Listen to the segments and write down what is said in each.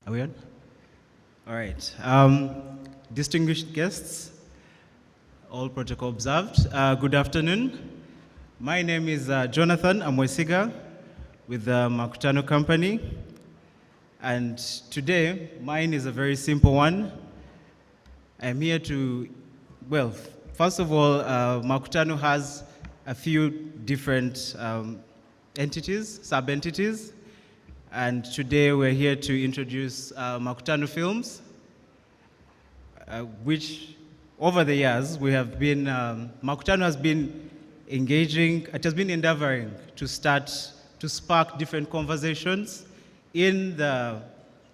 Are we on? All right. Distinguished guests, all protocol observed. Good afternoon. My name is Jonathan Amwesiga with the Makutano Company. And today, mine is a very simple one. I'm here to, well, first of all, Makutano has a few different entities, sub-entities. And today we're here to introduce Makutano Films, which over the years we have been, Makutano has been engaging, it has been endeavoring to spark different conversations in the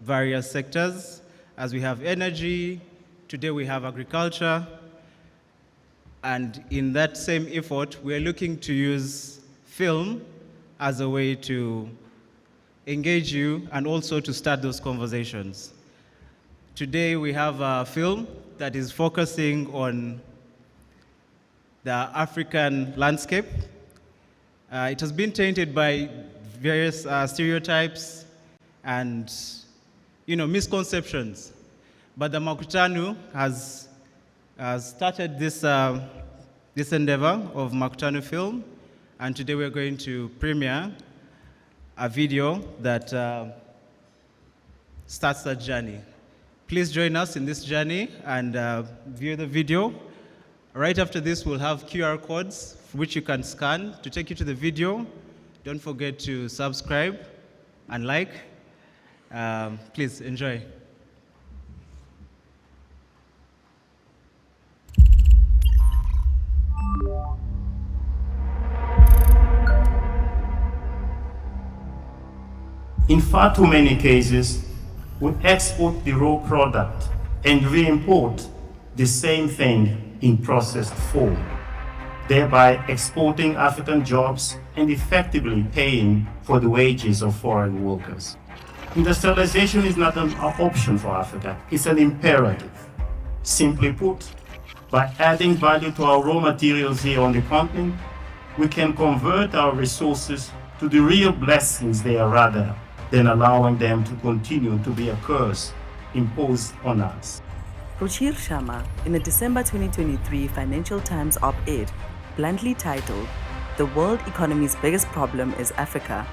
various sectors, as we have energy, today we have agriculture, and in that same effort, we're looking to use film as a way to engage you and also to start those conversations. Today we have a film that is focusing on the African landscape. It has been tainted by various stereotypes and misconceptions. But the Makutano has started this endeavor of Makutano Film, and today we're going to premiere a video that starts that journey. Please join us in this journey and view the video. Right after this, we'll have QR codes which you can scan to take you to the video. Don't forget to subscribe and like. Please enjoy. In far too many cases, we export the raw product and re-import the same thing in processed form, thereby exporting African jobs and effectively paying for the wages of foreign workers. Industrialization is not an option for Africa, it's an imperative. Simply put, by adding value to our raw materials here on the continent, we can convert our resources to the real blessings they are rather than allowing them to continue to be a curse imposed on us. Ruchir Sharma, in a December 2023 Financial Times op-ed, bluntly titled, "The World Economy's Biggest Problem is Africa,"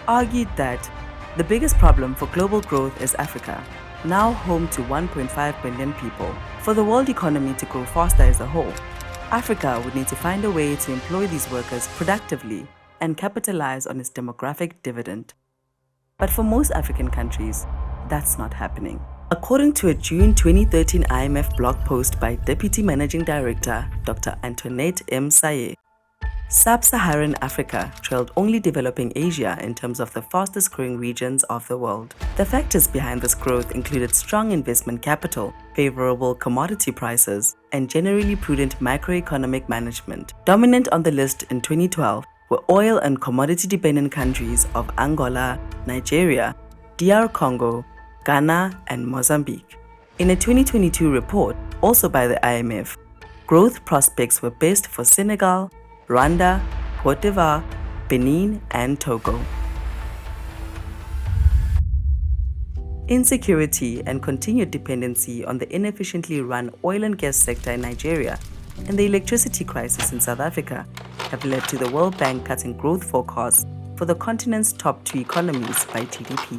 argued that the biggest problem for global growth is Africa, now home to 1.5 billion people. For the world economy to grow faster as a whole, Africa would need to find a way to employ these workers productively and capitalize on its demographic dividend. But for most African countries, that's not happening. According to a June 2013 IMF blog post by Deputy Managing Director Dr. Antoinette M. Saye, Sub-Saharan Africa trailed only developing Asia in terms of the fastest growing regions of the world. The factors behind this growth included strong investment capital, favorable commodity prices, and generally prudent macroeconomic management. Dominant on the list in 2012 were oil and commodity-dependent countries of Angola, Nigeria, DR Congo, Ghana, and Mozambique. In a 2022 report, also by the IMF, growth prospects were best for Senegal, Rwanda, Cote d'Ivoire, Benin, and Togo. Insecurity and continued dependency on the inefficiently run oil and gas sector in Nigeria and the electricity crisis in South Africa have led to the World Bank cutting growth forecasts for the continent's top two economies by GDP.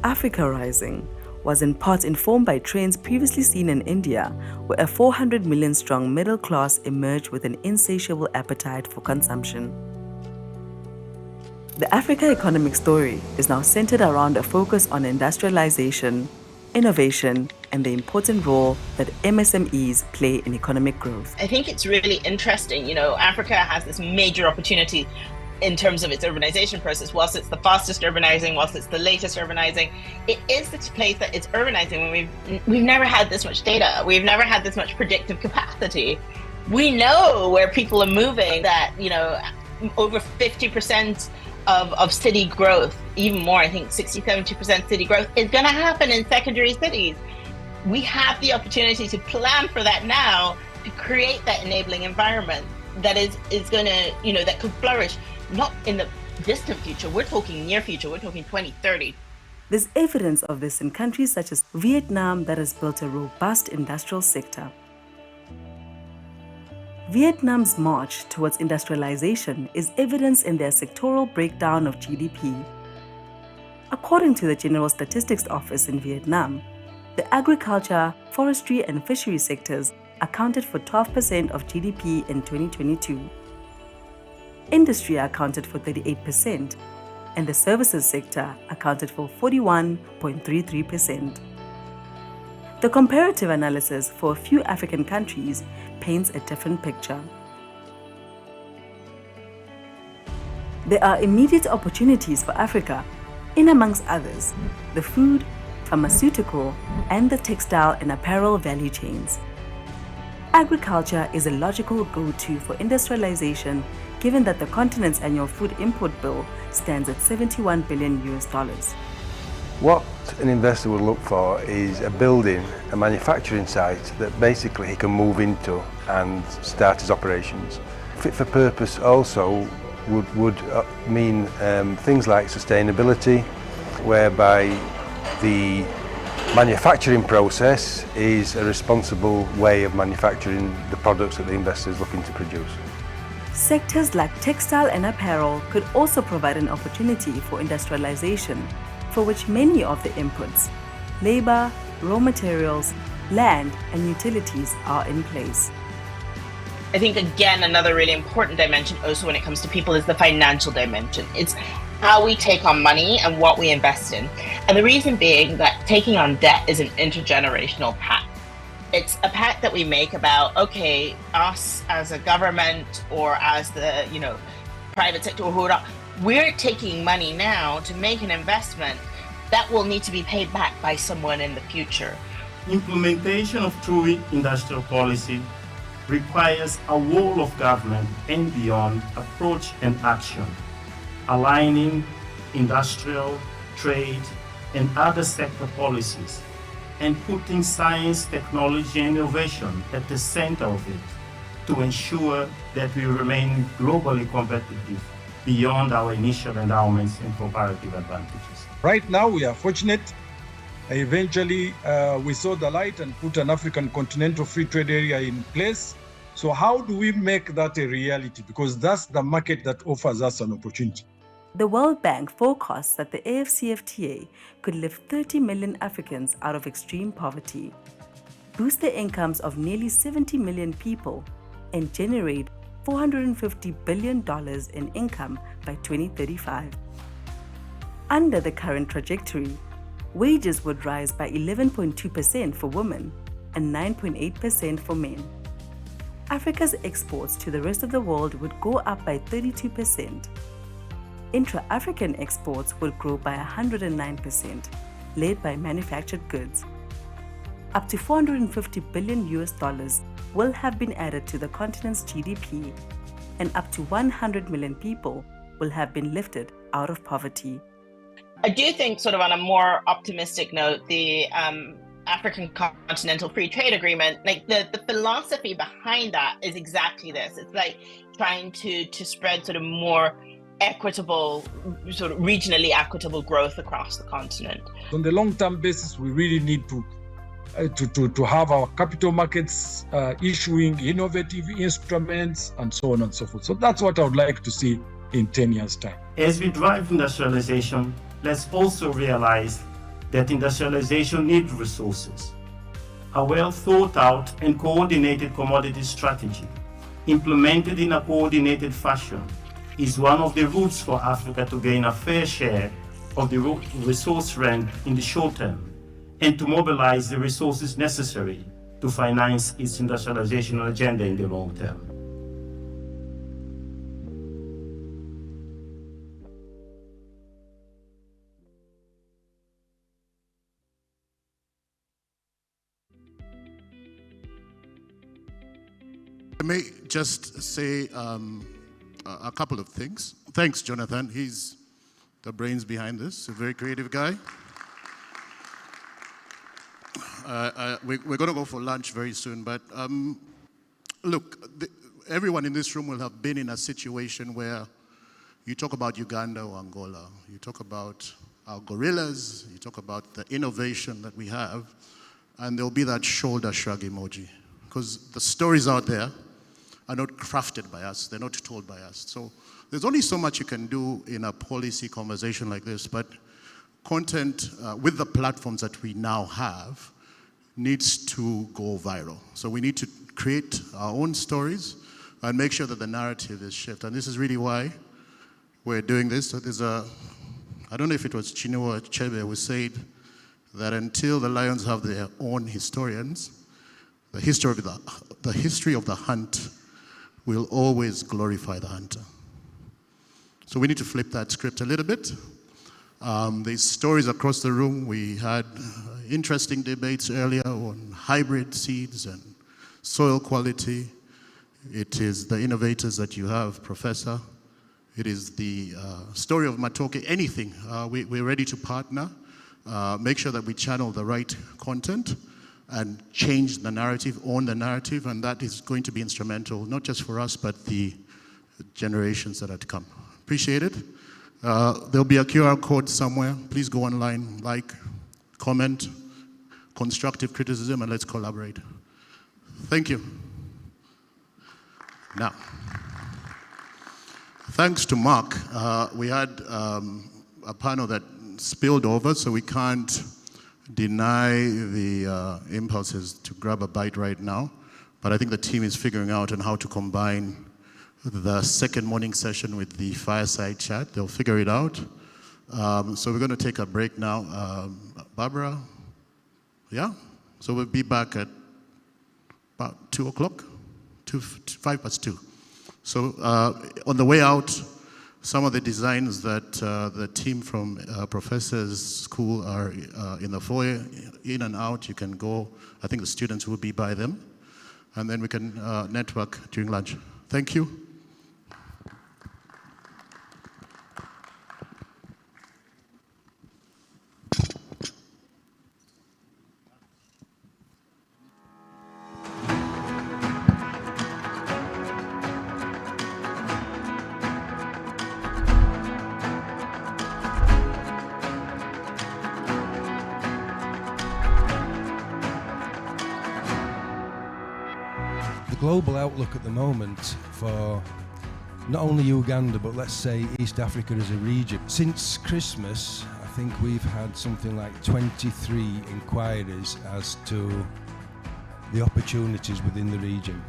Africa Rising was in part informed by trends previously seen in India, where a 400 million strong middle class emerged with an insatiable appetite for consumption. The Africa economic story is now centered around a focus on industrialization, innovation, and the important role that MSMEs play in economic growth. I think it's really interesting. Africa has this major opportunity in terms of its urbanization process. Whilst it's the fastest urbanizing, whilst it's the latest urbanizing, it is the place that it's urbanizing when we've never had this much data. We've never had this much predictive capacity. We know where people are moving, that, over 50% of city growth, even more, I think 60-70% city growth is going to happen in secondary cities. We have the opportunity to plan for that now, to create that enabling environment that is going to, that could flourish, not in the distant future. We're talking near future. We're talking 2030. There's evidence of this in countries such as Vietnam that has built a robust industrial sector. Vietnam's march towards industrialization is evidenced in their sectoral breakdown of GDP. According to the General Statistics Office in Vietnam, the agriculture, forestry, and fishery sectors accounted for 12% of GDP in 2022. Industry accounted for 38%, and the services sector accounted for 41.33%. The comparative analysis for a few African countries paints a different picture. There are immediate opportunities for Africa in, amongst others, the food, pharmaceutical, and the textile and apparel value chains. Agriculture is a logical go-to for industrialization, given that the continent's annual food import bill stands at $71 billion. What an investor would look for is a building, a manufacturing site that basically he can move into and start his operations. Fit for purpose also would mean things like sustainability, whereby the manufacturing process is a responsible way of manufacturing the products that the investor is looking to produce. Sectors like textile and apparel could also provide an opportunity for industrialization, for which many of the inputs, labor, raw materials, land, and utilities are in place. I think, again, another really important dimension also when it comes to people is the financial dimension. It's how we take on money and what we invest in. And the reason being that taking on debt is an intergenerational pact. It's a pact that we make about, okay, us as a government or as the, private sector or whoever, we're taking money now to make an investment that will need to be paid back by someone in the future. Implementation of true industrial policy requires a whole of government and beyond approach and action, aligning industrial, trade, and other sector policies, and putting science, technology, and innovation at the center of it to ensure that we remain globally competitive beyond our initial endowments and comparative advantages. Right now, we are fortunate. Eventually, we saw the light and put an African Continental Free Trade Area in place. So how do we make that a reality? Because that's the market that offers us an opportunity. The World Bank forecasts that the AfCFTA could lift 30 million Africans out of extreme poverty, boost the incomes of nearly 70 million people, and generate $450 billion in income by 2035. Under the current trajectory, wages would rise by 11.2% for women and 9.8% for men. Africa's exports to the rest of the world would go up by 32%. Intra-African exports will grow by 109%, led by manufactured goods. Up to $450 billion will have been added to the continent's GDP, and up to 100 million people will have been lifted out of poverty. I do think, sort of on a more optimistic note, the African Continental Free Trade Agreement, like the philosophy behind that is exactly this. It's like trying to spread sort of more equitable, sort of regionally equitable growth across the continent. On the long-term basis, we really need to have our capital markets issuing innovative instruments and so on and so forth. So that's what I would like to see in 10 years' time. As we drive industrialization, let's also realize that industrialization needs resources. A well thought out and coordinated commodity strategy, implemented in a coordinated fashion, is one of the routes for Africa to gain a fair share of the resource rent in the short term, and to mobilize the resources necessary to finance its industrialization agenda in the long term. I may just say a couple of things. Thanks, Jonathan. He's the brains behind this, a very creative guy. We're going to go for lunch very soon, but look, everyone in this room will have been in a situation where you talk about Uganda or Angola, you talk about our gorillas, you talk about the innovation that we have, and there'll be that shoulder shrug emoji. Because the stories out there are not crafted by us, they're not told by us. So there's only so much you can do in a policy conversation like this, but content with the platforms that we now have needs to go viral. So we need to create our own stories and make sure that the narrative is shifted. And this is really why we're doing this. So there's I don't know if it was Chinua Achebe who said that until the lions have their own historians, the history of the hunt will always glorify the hunter. So we need to flip that script a little bit. There's stories across the room. We had interesting debates earlier on hybrid seeds and soil quality. It is the innovators that you have, Professor. It is the story of Matoke, anything. We're ready to partner, make sure that we channel the right content and change the narrative, own the narrative, and that is going to be instrumental, not just for us, but the generations that are to come. Appreciate it. There'll be a QR code somewhere. Please go online, like, comment, constructive criticism, and let's collaborate. Thank you. Now, thanks to Mark, we had a panel that spilled over, so we can't deny the impulses to grab a bite right now. But I think the team is figuring out on how to combine the second morning session with the fireside chat. They'll figure it out. So we're going to take a break now. Barbara? Yeah? So we'll be back at about 2 o'clock? 5 past 2. So on the way out, some of the designs that the team from Professor's School are in the foyer, in and out. You can go. I think the students will be by them. And then we can network during lunch. Thank you. Global outlook at the moment for not only Uganda, but let's say East Africa as a region. Since Christmas, I think we've had something like 23 inquiries as to the opportunities within the region.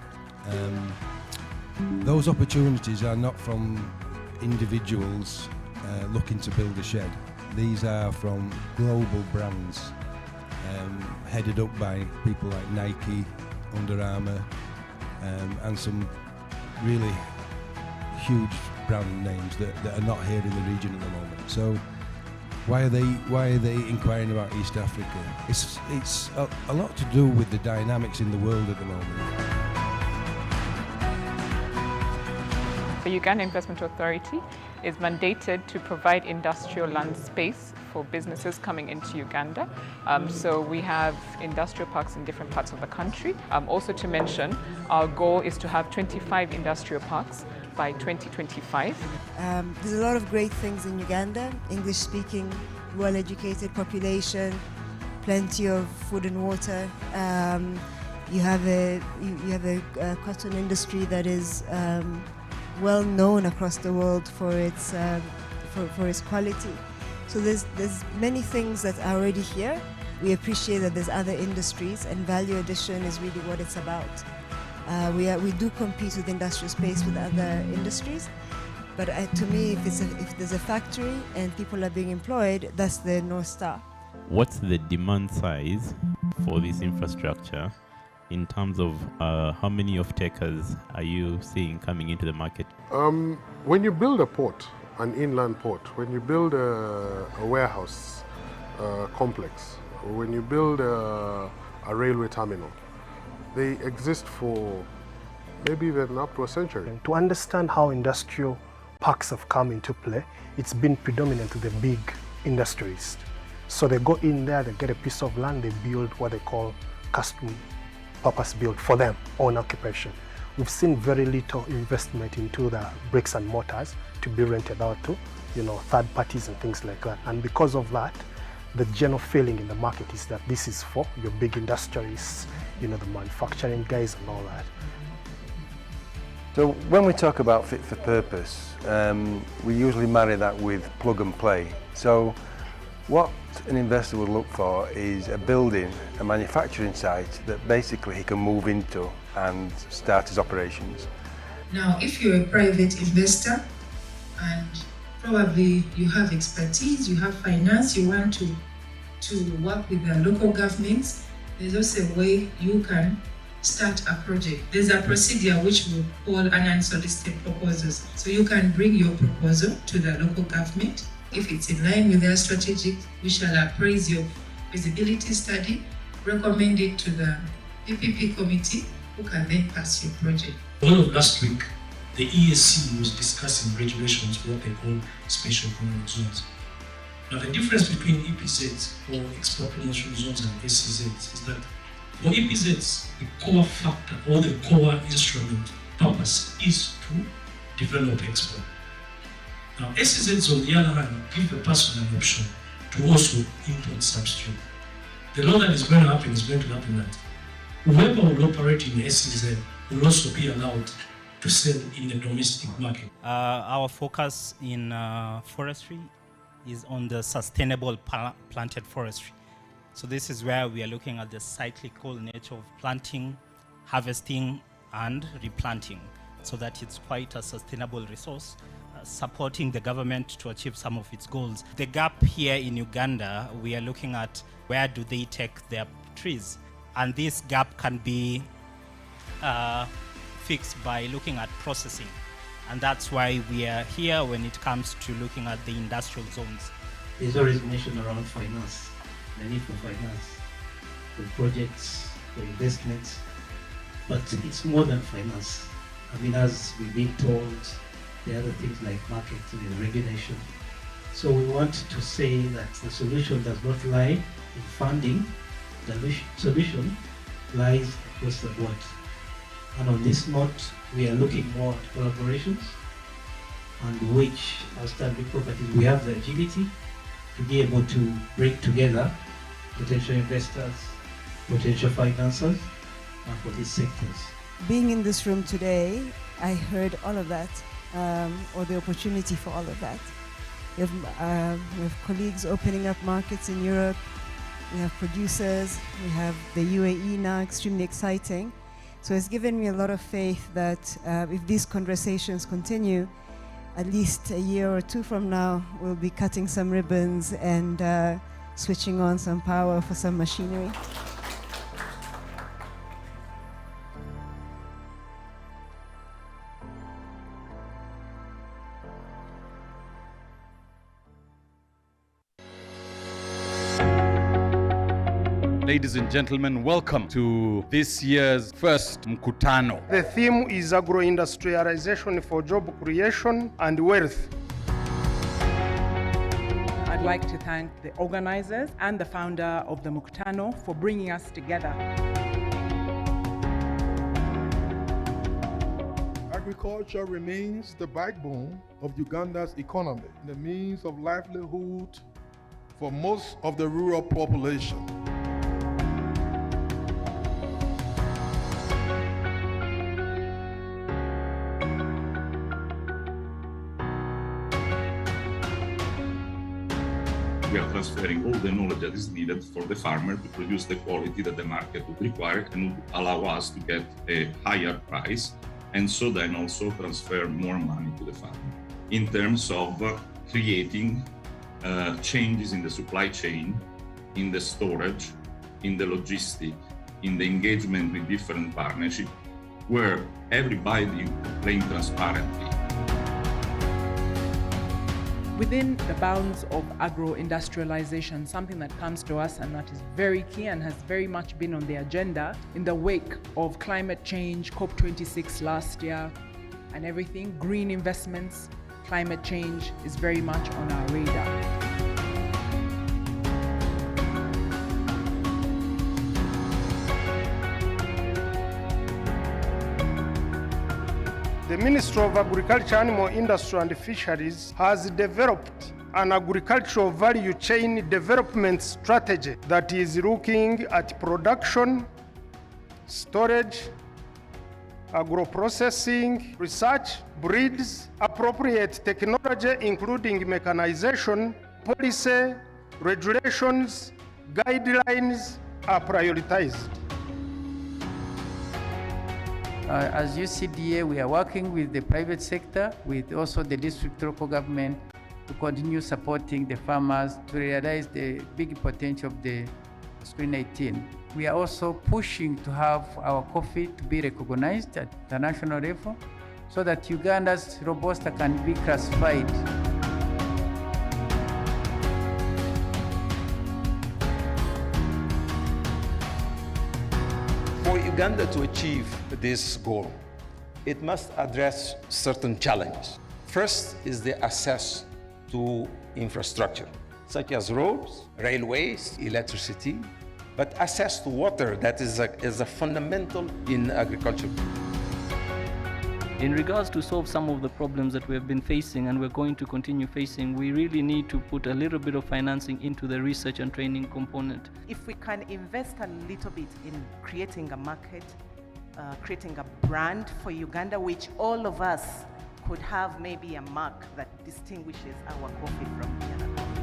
Those opportunities are not from individuals looking to build a shed. These are from global brands headed up by people like Nike, Under Armour, and some really huge brand names that are not here in the region at the moment. So why are they inquiring about East Africa? It's a lot to do with the dynamics in the world at the moment. The Uganda Investment Authority is mandated to provide industrial land space for businesses coming into Uganda. So we have industrial parks in different parts of the country. Also to mention, our goal is to have 25 industrial parks by 2025. There's a lot of great things in Uganda, English-speaking, well-educated population, plenty of food and water. You have a cotton industry that is well known across the world for its quality. So there's many things that are already here. We appreciate that there's other industries, and value addition is really what it's about. We do compete with industrial space with other industries, but to me, if there's a factory and people are being employed, that's the North Star. What's the demand size for this infrastructure in terms of how many offtakers are you seeing coming into the market? When you build a port, an inland port, when you build a warehouse complex, or when you build a railway terminal, they exist for maybe even up to a century. And to understand how industrial parks have come into play, it's been predominantly the big industries. So they go in there, they get a piece of land, they build what they call custom purpose built for them, own occupation. We've seen very little investment into the bricks and mortars to be rented out to third parties and things like that. And because of that, the general feeling in the market is that this is for your big industrialists, the manufacturing guys and all that. So when we talk about fit for purpose, we usually marry that with plug and play. So what an investor would look for is a building, a manufacturing site that basically he can move into and start his operations. Now, if you're a private investor and probably you have expertise, you have finance, you want to work with the local governments, there's also a way you can start a project. There's a procedure which we call an unsolicited proposals. So you can bring your proposal to the local government. If it's in line with their strategic, we shall appraise your feasibility study, recommend it to the PPP committee, who can then pass your project. All of last week, the ESC was discussing regulations, what they call special economic zones. Now the difference between EPZs or export potential zones and SEZs is that for EPZs, the core factor or the core instrument purpose is to develop export. Now SEZs on the other hand give the person an option to also import substitute. The law that is going to happen that whoever will operate in the SEZ will also be allowed to sell in the domestic market. Our focus in forestry is on the sustainable planted forestry. So this is where we are looking at the cyclical nature of planting, harvesting, and replanting, so that it's quite a sustainable resource, supporting the government to achieve some of its goals. The gap here in Uganda, we are looking at where do they take their trees, and this gap can be fixed by looking at processing. And that's why we are here when it comes to looking at the industrial zones. There's always mention around finance, the need for finance, for projects, for investments, but it's more than finance. I mean, as we've been told, there are other things like market and regulation. So we want to say that the solution does not lie in funding, the solution lies across the board. And on this note, we are looking more at collaborations, and which, as Stanbic Properties, we have the agility to be able to bring together potential investors, potential financiers, and for these sectors. Being in this room today, I heard all of that, or the opportunity for all of that. We have colleagues opening up markets in Europe, we have producers, we have the UAE now, extremely exciting. So it's given me a lot of faith that if these conversations continue, at least a year or two from now, we'll be cutting some ribbons and switching on some power for some machinery. Ladies and gentlemen, welcome to this year's first Mkutano. The theme is agro-industrialization for job creation and wealth. I'd like to thank the organizers and the founder of the Mkutano for bringing us together. Agriculture remains the backbone of Uganda's economy, the means of livelihood for most of the rural population. We are transferring all the knowledge that is needed for the farmer to produce the quality that the market would require and would allow us to get a higher price, and so then also transfer more money to the farmer. In terms of creating changes in the supply chain, in the storage, in the logistics, in the engagement with different partnerships, where everybody playing transparently. Within the bounds of agro-industrialization, something that comes to us and that is very key and has very much been on the agenda in the wake of climate change, COP26 last year and everything, green investments, climate change is very much on our radar. the Ministry of Agriculture, Animal Industry and Fisheries has developed an agricultural value chain development strategy that is looking at production, storage, agro-processing, research, breeds, appropriate technology including mechanization, policy, regulations, guidelines are prioritized. As UCDA, we are working with the private sector, with also the district local government, to continue supporting the farmers to realize the big potential of the Screen 18. We are also pushing to have our coffee to be recognized at international level so that Uganda's Robusta can be classified. For Uganda to achieve this goal, it must address certain challenges. First is the access to infrastructure, such as roads, railways, electricity, but access to water that is a fundamental in agriculture. In regards to solve some of the problems that we have been facing and we're going to continue facing, we really need to put a little bit of financing into the research and training component. If we can invest a little bit in creating a market, creating a brand for Uganda, which all of us could have maybe a mark that distinguishes our coffee from the other coffee.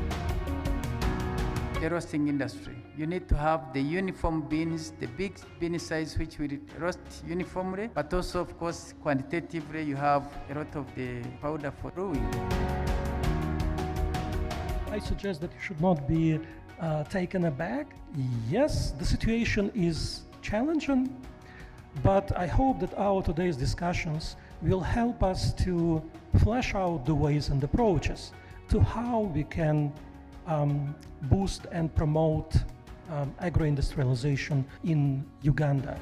The roasting industry. You need to have the uniform beans, the big bean size which will roast uniformly, but also of course quantitatively you have a lot of the powder for brewing. I suggest that you should not be taken aback. Yes, the situation is challenging, but I hope that our today's discussions will help us to flesh out the ways and approaches to how we can boost and promote agro-industrialization in Uganda.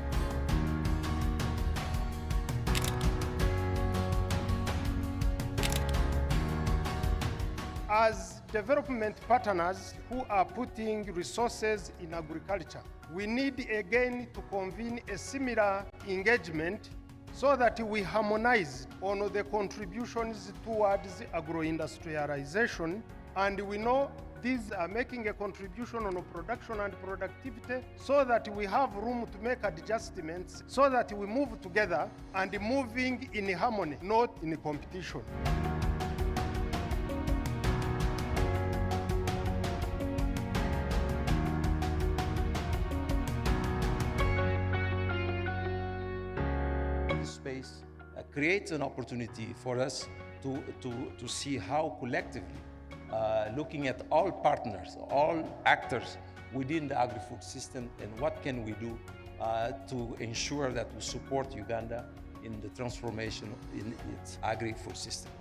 As development partners who are putting resources in agriculture, we need again to convene a similar engagement so that we harmonize on the contributions towards agro-industrialization, and we know these are making a contribution on production and productivity so that we have room to make adjustments so that we move together and moving in harmony, not in competition. This space creates an opportunity for us to see how collectively looking at all partners, all actors within the agri-food system, and what can we do to ensure that we support Uganda in the transformation in its agri-food system.